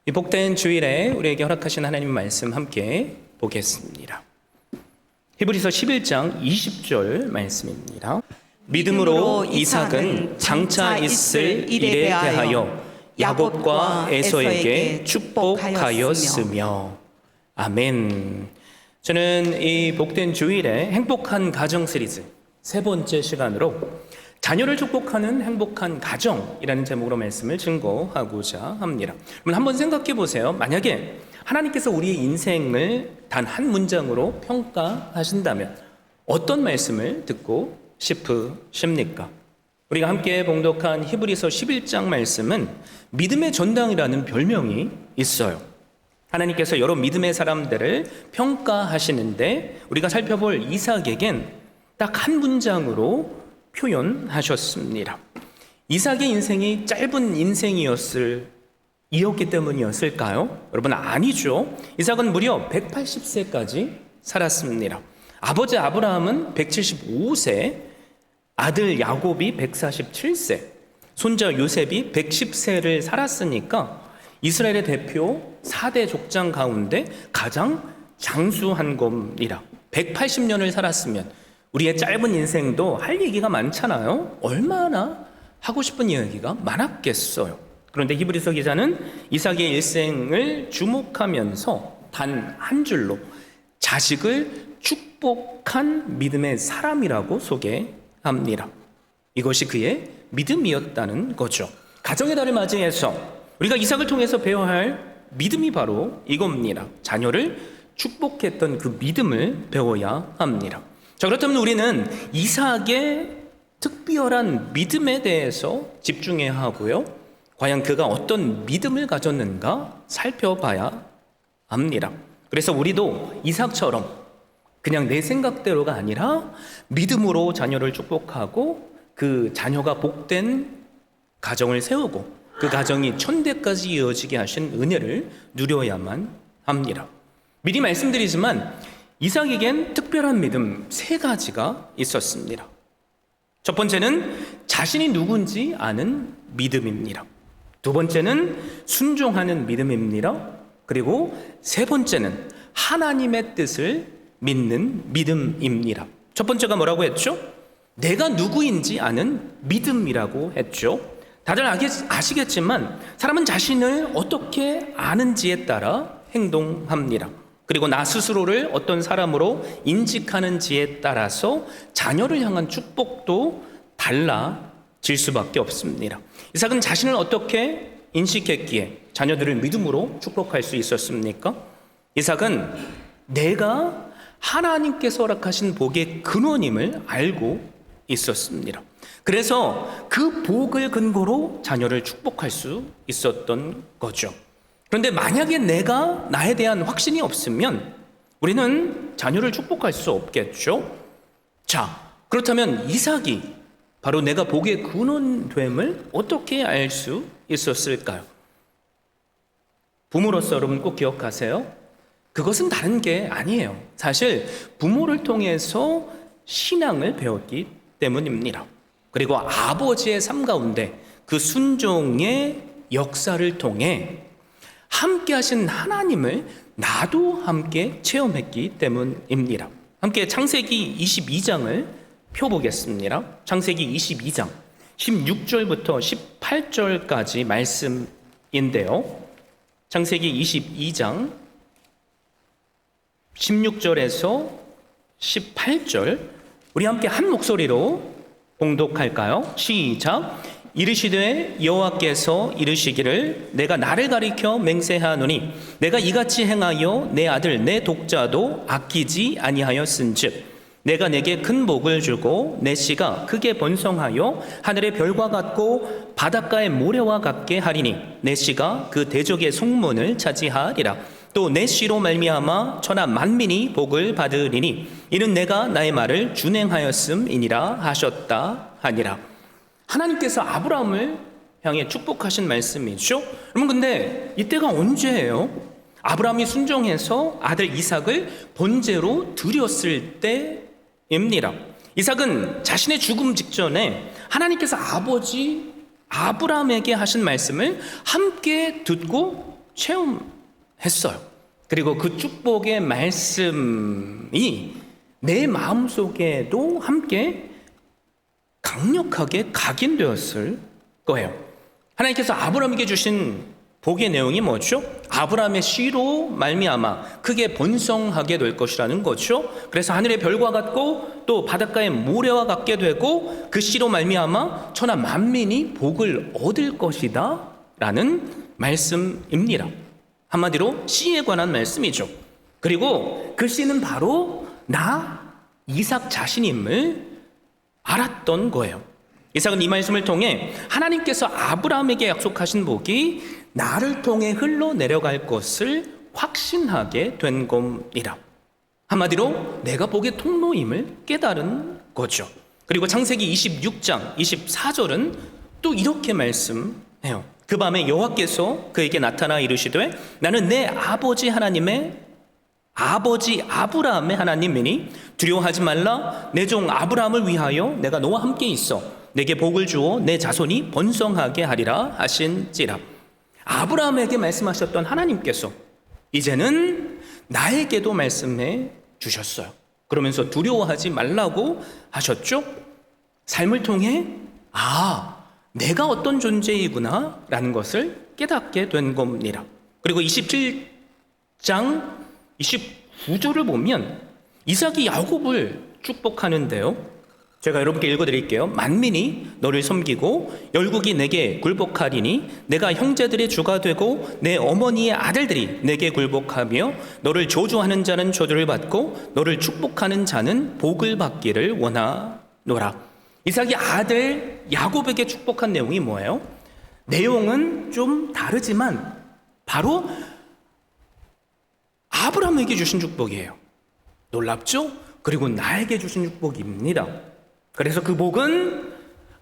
이 복된 주일에 우리에게 허락하신 하나님의 말씀 함께 보겠습니다. 히브리서 11장 20절 말씀입니다. 믿음으로 이삭은 장차 있을 일에 대하여 야곱과 에서에게 축복하였으며. 아멘. 저는 이 복된 주일에 행복한 가정 시리즈 세 번째 시간으로 자녀를 축복하는 행복한 가정이라는 제목으로 말씀을 증거하고자 합니다. 그럼 한번 생각해 보세요. 만약에 하나님께서 우리의 인생을 단 한 문장으로 평가하신다면 어떤 말씀을 듣고 싶으십니까? 우리가 함께 봉독한 히브리서 11장 말씀은 믿음의 전당이라는 별명이 있어요. 하나님께서 여러 믿음의 사람들을 평가하시는데 우리가 살펴볼 이삭에겐 딱 한 문장으로 표현하셨습니다. 이삭의 인생이 짧은 인생이었기 때문이었을까요? 여러분, 아니죠. 이삭은 무려 180세까지 살았습니다. 아버지 아브라함은 175세, 아들 야곱이 147세, 손자 요셉이 110세를 살았으니까 이스라엘의 대표 4대 족장 가운데 가장 장수한 겁니다. 180년을 살았으면 우리의 짧은 인생도 할 얘기가 많잖아요. 얼마나 하고 싶은 이야기가 많았겠어요. 그런데 히브리서 기자는 이삭의 일생을 주목하면서 단 한 줄로 자식을 축복한 믿음의 사람이라고 소개합니다. 이것이 그의 믿음이었다는 거죠. 가정의 달을 맞이해서 우리가 이삭을 통해서 배워야 할 믿음이 바로 이겁니다. 자녀를 축복했던 그 믿음을 배워야 합니다. 자, 그렇다면 우리는 이삭의 특별한 믿음에 대해서 집중해야 하고요. 과연 그가 어떤 믿음을 가졌는가 살펴봐야 합니다. 그래서 우리도 이삭처럼 그냥 내 생각대로가 아니라 믿음으로 자녀를 축복하고 그 자녀가 복된 가정을 세우고 그 가정이 천대까지 이어지게 하신 은혜를 누려야만 합니다. 미리 말씀드리지만 이삭에겐 특별한 믿음 세 가지가 있었습니다. 첫 번째는 자신이 누군지 아는 믿음입니다. 두 번째는 순종하는 믿음입니다. 그리고 세 번째는 하나님의 뜻을 믿는 믿음입니다. 첫 번째가 뭐라고 했죠? 내가 누구인지 아는 믿음이라고 했죠. 다들 아시겠지만 사람은 자신을 어떻게 아는지에 따라 행동합니다. 그리고 나 스스로를 어떤 사람으로 인식하는지에 따라서 자녀를 향한 축복도 달라질 수밖에 없습니다. 이삭은 자신을 어떻게 인식했기에 자녀들을 믿음으로 축복할 수 있었습니까? 이삭은 내가 하나님께서 허락하신 복의 근원임을 알고 있었습니다. 그래서 그 복을 근거로 자녀를 축복할 수 있었던 거죠. 그런데 만약에 내가 나에 대한 확신이 없으면 우리는 자녀를 축복할 수 없겠죠. 자, 그렇다면 이삭이 바로 내가 복의 근원됨을 어떻게 알 수 있었을까요? 부모로서 여러분 꼭 기억하세요. 그것은 다른 게 아니에요. 사실 부모를 통해서 신앙을 배웠기 때문입니다. 그리고 아버지의 삶 가운데 그 순종의 역사를 통해 함께 하신 하나님을 나도 함께 체험했기 때문입니다. 함께 창세기 22장을 펴보겠습니다. 창세기 22장 16절부터 18절까지 말씀인데요. 창세기 22장 16절에서 18절 우리 함께 한 목소리로 봉독할까요? 시작. 이르시되 여호와께서 이르시기를 내가 나를 가리켜 맹세하노니 내가 이같이 행하여 내 아들 내 독자도 아끼지 아니하였은즉 내가 내게 큰 복을 주고 내 씨가 크게 번성하여 하늘의 별과 같고 바닷가의 모래와 같게 하리니 내 씨가 그 대적의 속문을 차지하리라. 또 내 씨로 말미암아 천하 만민이 복을 받으리니 이는 내가 나의 말을 준행하였음이니라 하셨다 하니라. 하나님께서 아브라함을 향해 축복하신 말씀이죠. 여러분, 근데 이때가 언제예요? 아브라함이 순종해서 아들 이삭을 번제로 드렸을 때입니다. 이삭은 자신의 죽음 직전에 하나님께서 아버지 아브라함에게 하신 말씀을 함께 듣고 체험했어요. 그리고 그 축복의 말씀이 내 마음속에도 함께 강력하게 각인되었을 거예요. 하나님께서 아브라함에게 주신 복의 내용이 뭐죠? 아브라함의 씨로 말미암아 크게 번성하게 될 것이라는 거죠. 그래서 하늘의 별과 같고 또 바닷가의 모래와 같게 되고 그 씨로 말미암아 천하 만민이 복을 얻을 것이다 라는 말씀입니다. 한마디로 씨에 관한 말씀이죠. 그리고 그 씨는 바로 나 이삭 자신임을 알았던 거예요. 이삭은 이 말씀을 통해 하나님께서 아브라함에게 약속하신 복이 나를 통해 흘러내려갈 것을 확신하게 된 겁니다. 한마디로 내가 복의 통로임을 깨달은 거죠. 그리고 창세기 26장 24절은 또 이렇게 말씀해요. 그 밤에 여호와께서 그에게 나타나 이르시되 나는 내 아버지 아브라함의 하나님이니 두려워하지 말라. 내 종 아브라함을 위하여 내가 너와 함께 있어 내게 복을 주어 내 자손이 번성하게 하리라 하신지라. 아브라함에게 말씀하셨던 하나님께서 이제는 나에게도 말씀해 주셨어요. 그러면서 두려워하지 말라고 하셨죠. 삶을 통해 내가 어떤 존재이구나 라는 것을 깨닫게 된 겁니다. 그리고 27장 29절을 보면 이삭이 야곱을 축복하는데요. 제가 여러분께 읽어드릴게요. 만민이 너를 섬기고 열국이 내게 굴복하리니 내가 형제들의 주가 되고 내 어머니의 아들들이 내게 굴복하며 너를 저주하는 자는 저주를 받고 너를 축복하는 자는 복을 받기를 원하노라. 이삭이 아들 야곱에게 축복한 내용이 뭐예요? 내용은 좀 다르지만 바로 아브라함에게 주신 축복이에요. 놀랍죠? 그리고 나에게 주신 축복입니다. 그래서 그 복은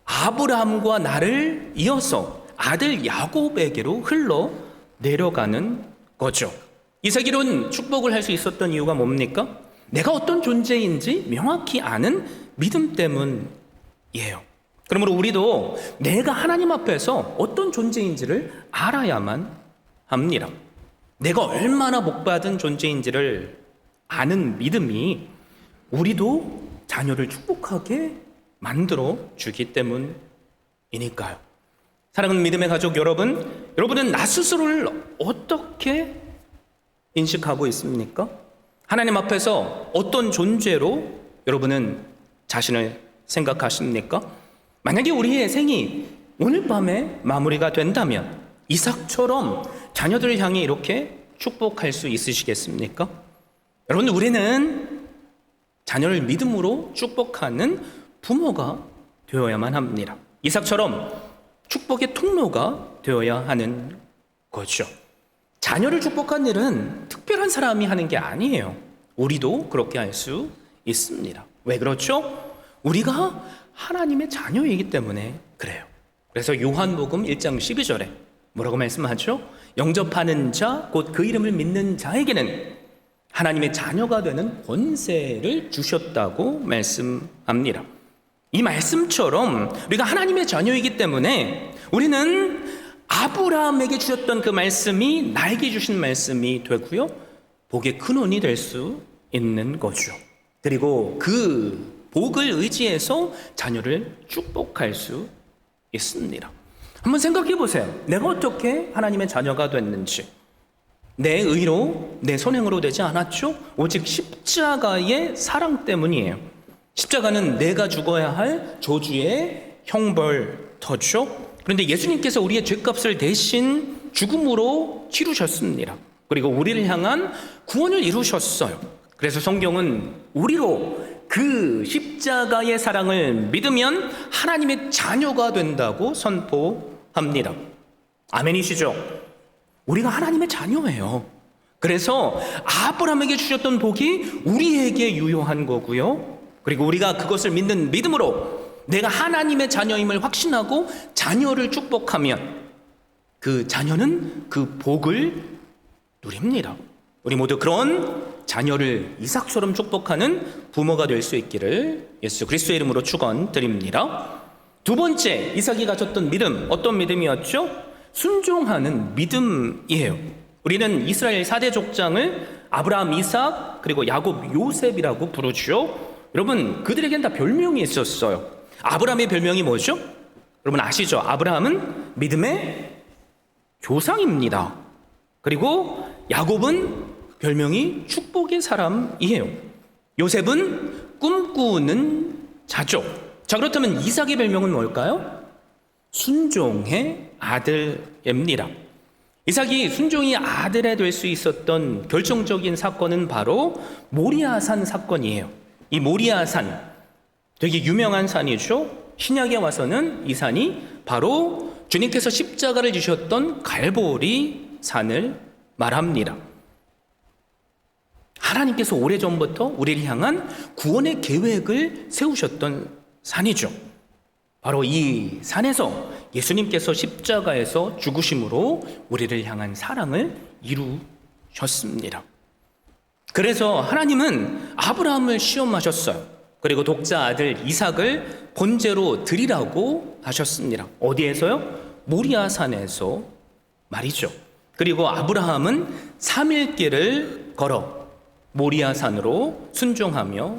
아브라함과 나를 이어서 아들 야곱에게로 흘러 내려가는 거죠. 이삭이론 축복을 할 수 있었던 이유가 뭡니까? 내가 어떤 존재인지 명확히 아는 믿음 때문이에요. 그러므로 우리도 내가 하나님 앞에서 어떤 존재인지를 알아야만 합니다. 내가 얼마나 복받은 존재인지를 아는 믿음이 우리도 자녀를 축복하게 만들어 주기 때문이니까요. 사랑하는 믿음의 가족 여러분은 나 스스로를 어떻게 인식하고 있습니까? 하나님 앞에서 어떤 존재로 여러분은 자신을 생각하십니까? 만약에 우리의 생이 오늘 밤에 마무리가 된다면 이삭처럼 자녀들을 향해 이렇게 축복할 수 있으시겠습니까? 여러분, 우리는 자녀를 믿음으로 축복하는 부모가 되어야만 합니다. 이삭처럼 축복의 통로가 되어야 하는 거죠. 자녀를 축복한 일은 특별한 사람이 하는 게 아니에요. 우리도 그렇게 할 수 있습니다. 왜 그렇죠? 우리가 하나님의 자녀이기 때문에 그래요. 그래서 요한복음 1장 12절에 뭐라고 말씀하죠? 영접하는 자, 곧 그 이름을 믿는 자에게는 하나님의 자녀가 되는 권세를 주셨다고 말씀합니다. 이 말씀처럼 우리가 하나님의 자녀이기 때문에 우리는 아브라함에게 주셨던 그 말씀이 나에게 주신 말씀이 되고요, 복의 근원이 될 수 있는 거죠. 그리고 그 복을 의지해서 자녀를 축복할 수 있습니다. 한번 생각해 보세요. 내가 어떻게 하나님의 자녀가 됐는지. 내 의로, 내 선행으로 되지 않았죠? 오직 십자가의 사랑 때문이에요. 십자가는 내가 죽어야 할 저주의 형벌터죠. 그런데 예수님께서 우리의 죄값을 대신 죽음으로 치르셨습니다. 그리고 우리를 향한 구원을 이루셨어요. 그래서 성경은 우리로 그 십자가의 사랑을 믿으면 하나님의 자녀가 된다고 선포합니다. 아멘이시죠? 우리가 하나님의 자녀예요. 그래서 아브라함에게 주셨던 복이 우리에게 유효한 거고요. 그리고 우리가 그것을 믿는 믿음으로 내가 하나님의 자녀임을 확신하고 자녀를 축복하면 그 자녀는 그 복을 누립니다. 우리 모두 그런 자녀를 이삭처럼 축복하는 부모가 될 수 있기를 예수 그리스도의 이름으로 축원드립니다. 두 번째, 이삭이 가졌던 믿음, 어떤 믿음이었죠? 순종하는 믿음이에요. 우리는 이스라엘 4대 족장을 아브라함, 이삭, 그리고 야곱, 요셉이라고 부르죠. 여러분, 그들에겐 다 별명이 있었어요. 아브라함의 별명이 뭐죠? 여러분 아시죠? 아브라함은 믿음의 조상입니다. 그리고 야곱은 별명이 축복의 사람이에요. 요셉은 꿈꾸는 자죠. 자, 그렇다면 이삭의 별명은 뭘까요? 순종의 아들입니다. 이삭이 순종의 아들이 될 수 있었던 결정적인 사건은 바로 모리아산 사건이에요. 이 모리아산, 되게 유명한 산이죠. 신약에 와서는 이 산이 바로 주님께서 십자가를 지셨던 갈보리 산을 말합니다. 하나님께서 오래전부터 우리를 향한 구원의 계획을 세우셨던 산이죠. 바로 이 산에서 예수님께서 십자가에서 죽으심으로 우리를 향한 사랑을 이루셨습니다. 그래서 하나님은 아브라함을 시험하셨어요. 그리고 독자 아들 이삭을 번제로 드리라고 하셨습니다. 어디에서요? 모리아산에서 말이죠. 그리고 아브라함은 3일 길을 걸어 모리아산으로 순종하며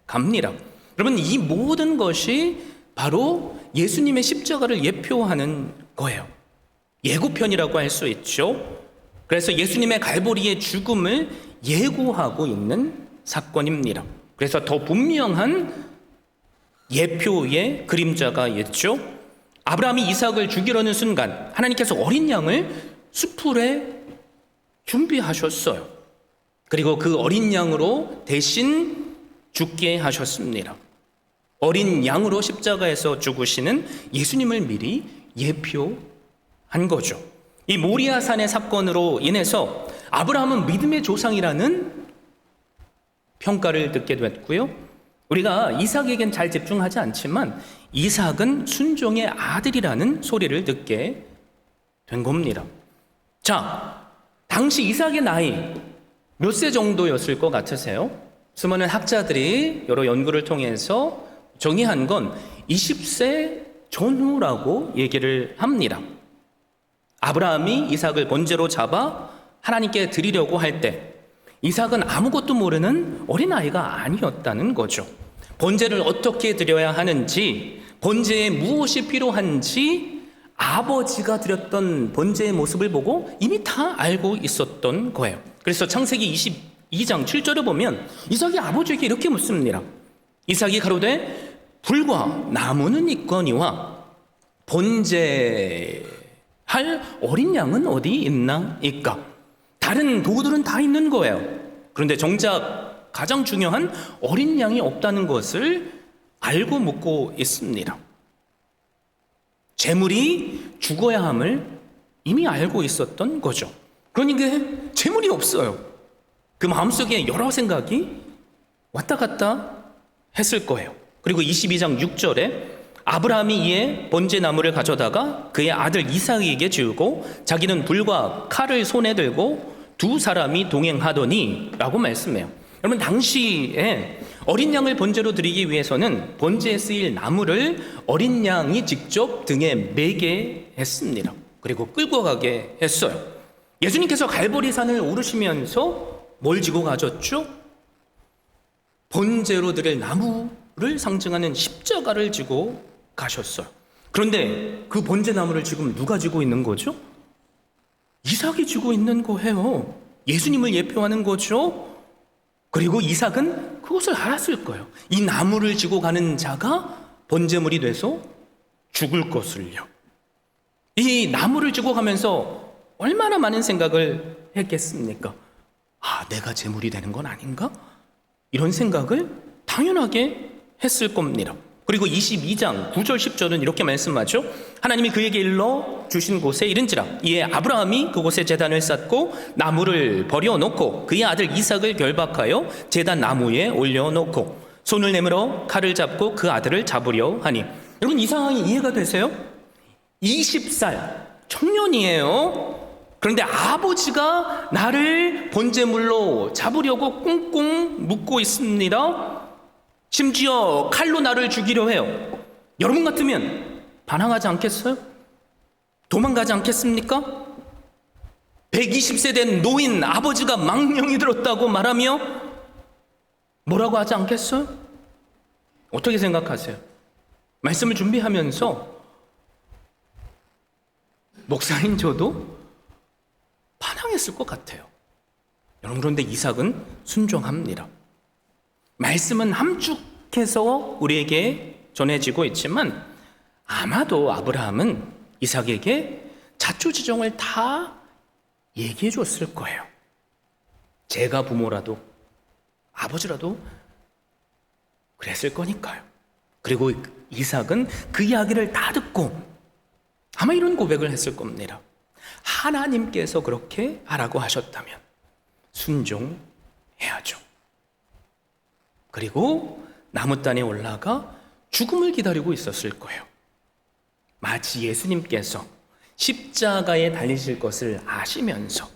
갑니다. 여러분, 이 모든 것이 바로 예수님의 십자가를 예표하는 거예요. 예고편이라고 할 수 있죠. 그래서 예수님의 갈보리의 죽음을 예고하고 있는 사건입니다. 그래서 더 분명한 예표의 그림자가 있죠. 아브라함이 이삭을 죽이려는 순간 하나님께서 어린 양을 수풀에 준비하셨어요. 그리고 그 어린 양으로 대신 죽게 하셨습니다. 어린 양으로 십자가에서 죽으시는 예수님을 미리 예표한 거죠. 이 모리아산의 사건으로 인해서 아브라함은 믿음의 조상이라는 평가를 듣게 됐고요. 우리가 이삭에겐 잘 집중하지 않지만 이삭은 순종의 아들이라는 소리를 듣게 된 겁니다. 자, 당시 이삭의 나이 몇 세 정도였을 것 같으세요? 수많은 학자들이 여러 연구를 통해서 정의한 건 20세 전후라고 얘기를 합니다. 아브라함이 이삭을 번제로 잡아 하나님께 드리려고 할 때 이삭은 아무것도 모르는 어린아이가 아니었다는 거죠. 번제를 어떻게 드려야 하는지, 번제에 무엇이 필요한지 아버지가 드렸던 번제의 모습을 보고 이미 다 알고 있었던 거예요. 그래서 창세기 22장 7절을 보면 이삭이 아버지에게 이렇게 묻습니다. 이삭이 가로되 불과 나무는 있거니와 번제할 어린 양은 어디 있나이까? 다른 도구들은 다 있는 거예요. 그런데 정작 가장 중요한 어린 양이 없다는 것을 알고 묻고 있습니다. 재물이 죽어야 함을 이미 알고 있었던 거죠. 그러니까 재물이 없어요. 그 마음속에 여러 생각이 왔다 갔다 했을 거예요. 그리고 22장 6절에 아브라함이 이에 번제 나무를 가져다가 그의 아들 이삭에게 지우고 자기는 불과 칼을 손에 들고 두 사람이 동행하더니 라고 말씀해요. 여러분, 당시에 어린 양을 번제로 드리기 위해서는 번제에 쓰일 나무를 어린 양이 직접 등에 매게 했습니다. 그리고 끌고 가게 했어요. 예수님께서 갈보리산을 오르시면서 뭘 지고 가셨죠? 번제로 드릴 나무를 상징하는 십자가를 지고 가셨어요. 그런데 그 번제 나무를 지금 누가 지고 있는 거죠? 이삭이 지고 있는 거예요. 예수님을 예표하는 거죠. 그리고 이삭은 그것을 알았을 거예요. 이 나무를 지고 가는 자가 번제물이 돼서 죽을 것을요. 이 나무를 지고 가면서 얼마나 많은 생각을 했겠습니까? 아, 내가 제물이 되는 건 아닌가? 이런 생각을 당연하게 했을 겁니다. 그리고 22장 9절 10절은 이렇게 말씀하죠. 하나님이 그에게 일러 주신 곳에 이른지라 이에 아브라함이 그곳에 제단을 쌓고 나무를 버려놓고 그의 아들 이삭을 결박하여 제단 나무에 올려놓고 손을 내밀어 칼을 잡고 그 아들을 잡으려 하니. 여러분, 이 상황이 이해가 되세요? 20살 청년이에요. 그런데 아버지가 나를 번제물로 잡으려고 꽁꽁 묶고 있습니다. 심지어 칼로 나를 죽이려 해요. 여러분 같으면 반항하지 않겠어요? 도망가지 않겠습니까? 120세 된 노인 아버지가 망령이 들었다고 말하며 뭐라고 하지 않겠어요? 어떻게 생각하세요? 말씀을 준비하면서 목사인 저도 반항했을 것 같아요. 여러분, 그런데 이삭은 순종합니다. 말씀은 함축해서 우리에게 전해지고 있지만 아마도 아브라함은 이삭에게 자초지종을 다 얘기해 줬을 거예요. 제가 부모라도 아버지라도 그랬을 거니까요. 그리고 이삭은 그 이야기를 다 듣고 아마 이런 고백을 했을 겁니다. 하나님께서 그렇게 하라고 하셨다면 순종해야죠. 그리고 나무단에 올라가 죽음을 기다리고 있었을 거예요. 마치 예수님께서 십자가에 달리실 것을 아시면서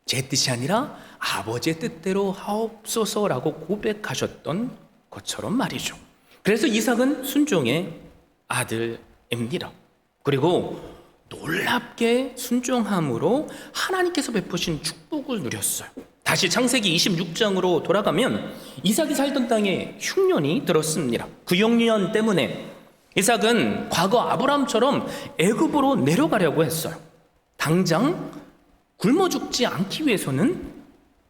제 뜻이 아니라 아버지의 뜻대로 하옵소서라고 고백하셨던 것처럼 말이죠. 그래서 이삭은 순종의 아들입니다. 그리고 놀랍게 순종함으로 하나님께서 베푸신 축복을 누렸어요. 다시 창세기 26장으로 돌아가면 이삭이 살던 땅에 흉년이 들었습니다. 그 흉년 때문에 이삭은 과거 아브라함처럼 애굽으로 내려가려고 했어요. 당장 굶어 죽지 않기 위해서는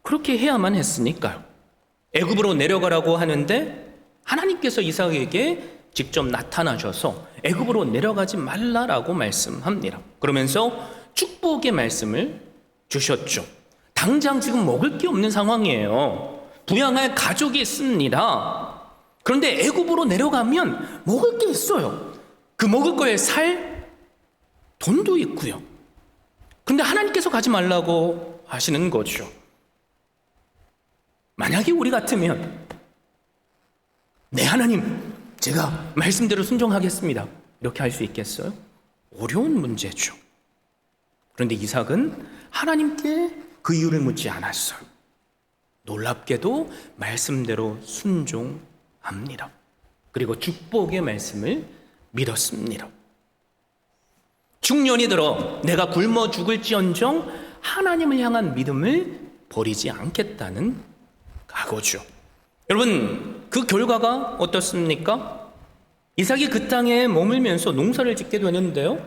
그렇게 해야만 했으니까요. 애굽으로 내려가라고 하는데 하나님께서 이삭에게 직접 나타나셔서 애굽으로 내려가지 말라라고 말씀합니다. 그러면서 축복의 말씀을 주셨죠. 당장 지금 먹을 게 없는 상황이에요. 부양할 가족이 있습니다. 그런데 애굽으로 내려가면 먹을 게 있어요. 그 먹을 거에 살 돈도 있고요. 그런데 하나님께서 가지 말라고 하시는 거죠. 만약에 우리 같으면 네, 하나님, 제가 말씀대로 순종하겠습니다, 이렇게 할 수 있겠어요? 어려운 문제죠. 그런데 이삭은 하나님께 그 이유를 묻지 않았어요. 놀랍게도 말씀대로 순종합니다. 그리고 축복의 말씀을 믿었습니다. 중년이 들어 내가 굶어 죽을지언정 하나님을 향한 믿음을 버리지 않겠다는 각오죠. 여러분, 그 결과가 어떻습니까? 이삭이 그 땅에 머물면서 농사를 짓게 되는데요,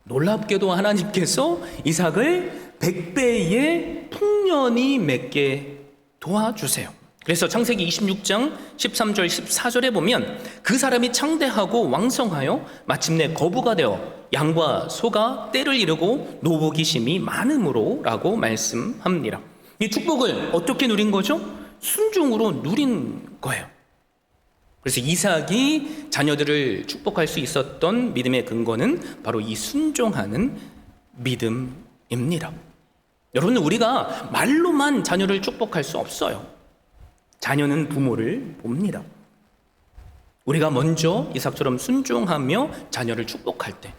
놀랍게도 하나님께서 이삭을 100배의 풍년이 맺게 도와주세요. 그래서 창세기 26장 13절 14절에 보면 그 사람이 창대하고 왕성하여 마침내 거부가 되어 양과 소가 떼를 이루고 노부기심이 많음으로 라고 말씀합니다. 이 축복을 어떻게 누린 거죠? 순종으로 누린 거예요. 그래서 이삭이 자녀들을 축복할 수 있었던 믿음의 근거는 바로 이 순종하는 믿음입니다. 여러분, 우리가 말로만 자녀를 축복할 수 없어요. 자녀는 부모를 봅니다. 우리가 먼저 이삭처럼 순종하며 자녀를 축복할 때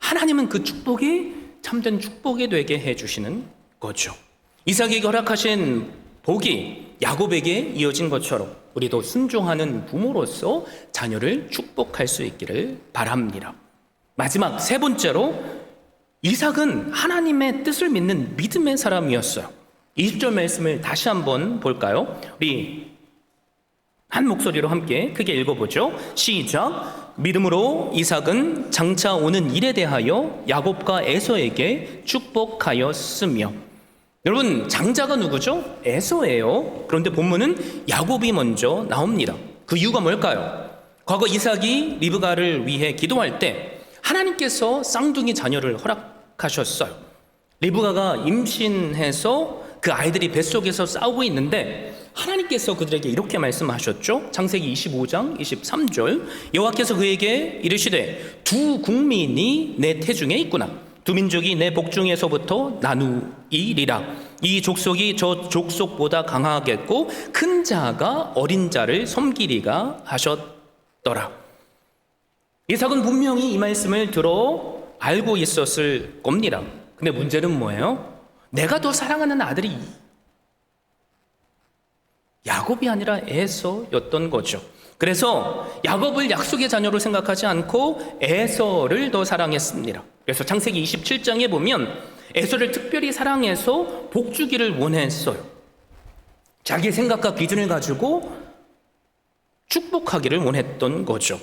하나님은 그 축복이 참된 축복이 되게 해주시는 거죠. 이삭에게 허락하신 복이 야곱에게 이어진 것처럼 우리도 순종하는 부모로서 자녀를 축복할 수 있기를 바랍니다. 마지막 세 번째로, 이삭은 하나님의 뜻을 믿는 믿음의 사람이었어요. 20절 말씀을 다시 한번 볼까요? 우리 한 목소리로 함께 크게 읽어보죠. 시작. 믿음으로 이삭은 장차 오는 일에 대하여 야곱과 에서에게 축복하였으며. 여러분, 장자가 누구죠? 에서예요. 그런데 본문은 야곱이 먼저 나옵니다. 그 이유가 뭘까요? 과거 이삭이 리브가를 위해 기도할 때 하나님께서 쌍둥이 자녀를 허락하셨어요. 리브가가 임신해서 그 아이들이 뱃속에서 싸우고 있는데 하나님께서 그들에게 이렇게 말씀하셨죠. 창세기 25장 23절, 여호와께서 그에게 이르시되 두 국민이 내 태중에 있구나. 두 민족이 내 복중에서부터 나누이리라. 이 족속이 저 족속보다 강하겠고 큰 자가 어린 자를 섬기리가 하셨더라. 이삭은 분명히 이 말씀을 들어 알고 있었을 겁니다. 근데 문제는 뭐예요? 내가 더 사랑하는 아들이 야곱이 아니라 에서였던 거죠. 그래서 야곱을 약속의 자녀로 생각하지 않고 에서를 더 사랑했습니다. 그래서 창세기 27장에 보면 에서를 특별히 사랑해서 복 주기를 원했어요. 자기 생각과 기준을 가지고 축복하기를 원했던 거죠.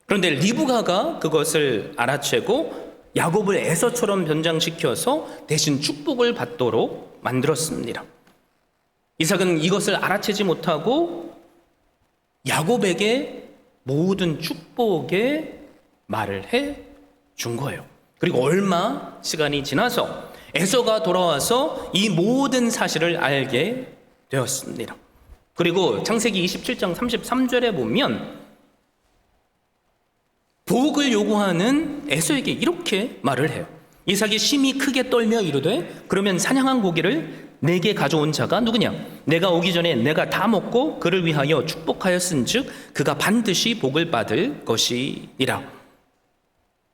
그런데 리브가가 그것을 알아채고 야곱을 에서처럼 변장시켜서 대신 축복을 받도록 만들었습니다. 이삭은 이것을 알아채지 못하고 야곱에게 모든 축복의 말을 해 준 거예요. 그리고 얼마 시간이 지나서 에서가 돌아와서 이 모든 사실을 알게 되었습니다. 그리고 창세기 27장 33절에 보면 복을 요구하는 에서에게 이렇게 말을 해요. 이삭이 심히 크게 떨며 이르되 그러면 사냥한 고기를 내게 가져온 자가 누구냐? 내가 오기 전에 내가 다 먹고 그를 위하여 축복하였은즉 그가 반드시 복을 받을 것이니라.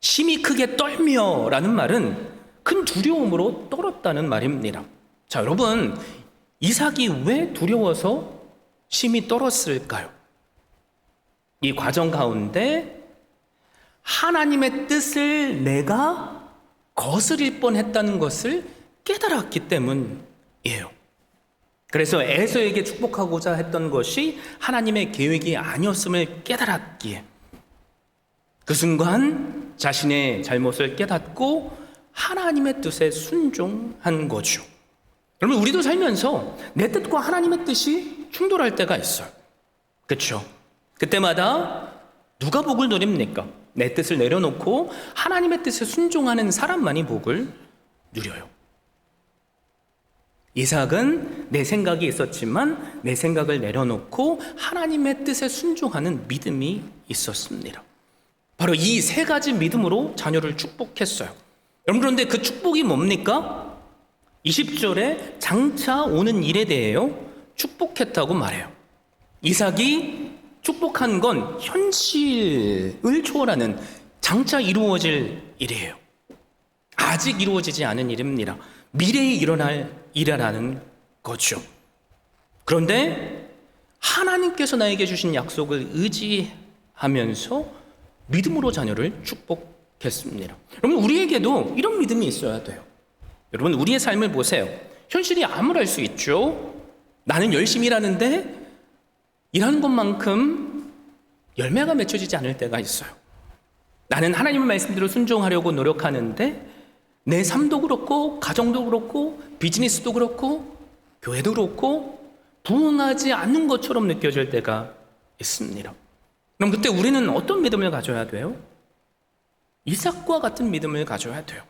심히 크게 떨며 라는 말은 큰 두려움으로 떨었다는 말입니다. 자, 여러분, 이삭이 왜 두려워서 심히 떨었을까요? 이 과정 가운데 하나님의 뜻을 내가 거스릴 뻔했다는 것을 깨달았기 때문이에요. 그래서 에서에게 축복하고자 했던 것이 하나님의 계획이 아니었음을 깨달았기에 그 순간 자신의 잘못을 깨닫고 하나님의 뜻에 순종한 거죠. 여러분, 우리도 살면서 내 뜻과 하나님의 뜻이 충돌할 때가 있어요. 그렇죠? 그때마다 누가 복을 누립니까? 내 뜻을 내려놓고 하나님의 뜻에 순종하는 사람만이 복을 누려요. 이삭은 내 생각이 있었지만 내 생각을 내려놓고 하나님의 뜻에 순종하는 믿음이 있었습니다. 바로 이 세 가지 믿음으로 자녀를 축복했어요. 여러분, 그런데 그 축복이 뭡니까? 20절에 장차 오는 일에 대해요 축복했다고 말해요. 이삭이 축복한 건 현실을 초월하는 장차 이루어질 일이에요. 아직 이루어지지 않은 일입니다. 미래에 일어날 일이라는 거죠. 그런데 하나님께서 나에게 주신 약속을 의지하면서 믿음으로 자녀를 축복했습니다. 여러분, 우리에게도 이런 믿음이 있어야 돼요. 여러분, 우리의 삶을 보세요. 현실이 암울할 수 있죠. 나는 열심히 일하는데 일하는 것만큼 열매가 맺혀지지 않을 때가 있어요. 나는 하나님의 말씀대로 순종하려고 노력하는데 내 삶도 그렇고 가정도 그렇고 비즈니스도 그렇고 교회도 그렇고 부응하지 않는 것처럼 느껴질 때가 있습니다. 그럼 그때 우리는 어떤 믿음을 가져야 돼요? 이삭과 같은 믿음을 가져야 돼요.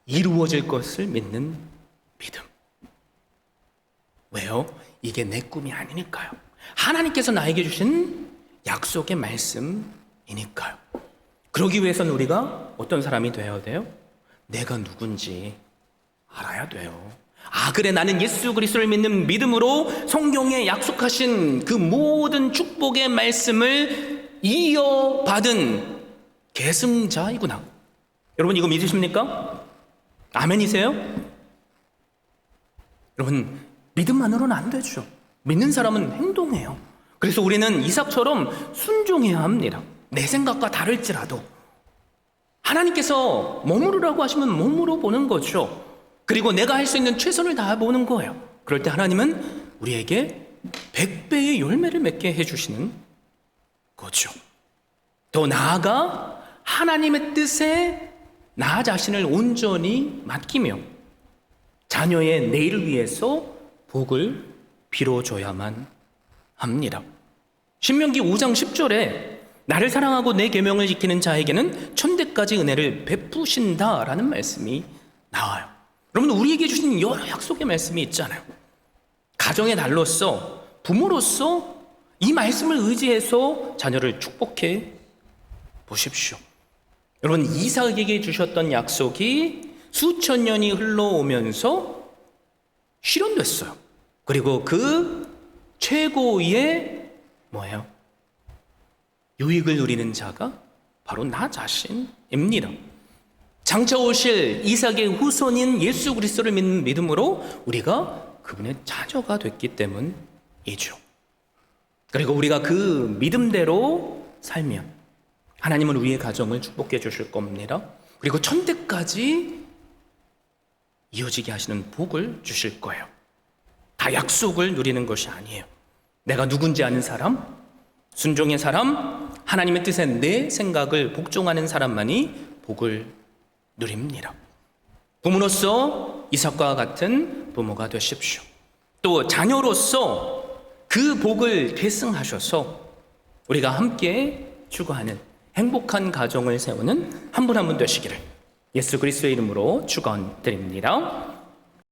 이루어질 것을 믿는 믿음. 왜요? 이게 내 꿈이 아니니까요. 하나님께서 나에게 주신 약속의 말씀이니까요. 그러기 위해서는 우리가 어떤 사람이 되어야 돼요? 내가 누군지 알아야 돼요. 아, 그래, 나는 예수 그리스도를 믿는 믿음으로 성경에 약속하신 그 모든 축복의 말씀을 이어받은 계승자이구나. 여러분, 이거 믿으십니까? 아멘이세요? 여러분, 믿음만으로는 안 되죠. 믿는 사람은 행동해요. 그래서 우리는 이삭처럼 순종해야 합니다. 내 생각과 다를지라도 하나님께서 머무르라고 하시면 머무러 보는 거죠. 그리고 내가 할 수 있는 최선을 다해보는 거예요. 그럴 때 하나님은 우리에게 100배의 열매를 맺게 해주시는 거죠. 더 나아가 하나님의 뜻에 나 자신을 온전히 맡기며 자녀의 내일을 위해서 복을 빌어줘야만 합니다. 신명기 5장 10절에 나를 사랑하고 내 계명을 지키는 자에게는 천대까지 은혜를 베푸신다라는 말씀이 나와요. 여러분, 우리에게 주신 여러 약속의 말씀이 있잖아요. 가정의 달로서, 부모로서 이 말씀을 의지해서 자녀를 축복해 보십시오. 여러분, 이삭에게 주셨던 약속이 수천 년이 흘러오면서 실현됐어요. 그리고 그 최고의 뭐예요? 유익을 누리는 자가 바로 나 자신입니다. 장차 오실 이삭의 후손인 예수 그리스도를 믿는 믿음으로 우리가 그분의 자녀가 됐기 때문이죠. 그리고 우리가 그 믿음대로 살면 하나님은 우리의 가정을 축복해 주실 겁니다. 그리고 천대까지 이어지게 하시는 복을 주실 거예요. 다 약속을 누리는 것이 아니에요. 내가 누군지 아는 사람, 순종의 사람, 하나님의 뜻에 내 생각을 복종하는 사람만이 복을 누립니다. 부모로서 이삭과 같은 부모가 되십시오. 또 자녀로서 그 복을 계승하셔서 우리가 함께 추구하는 행복한 가정을 세우는 한 분 한 분 되시기를 예수 그리스도의 이름으로 축원드립니다.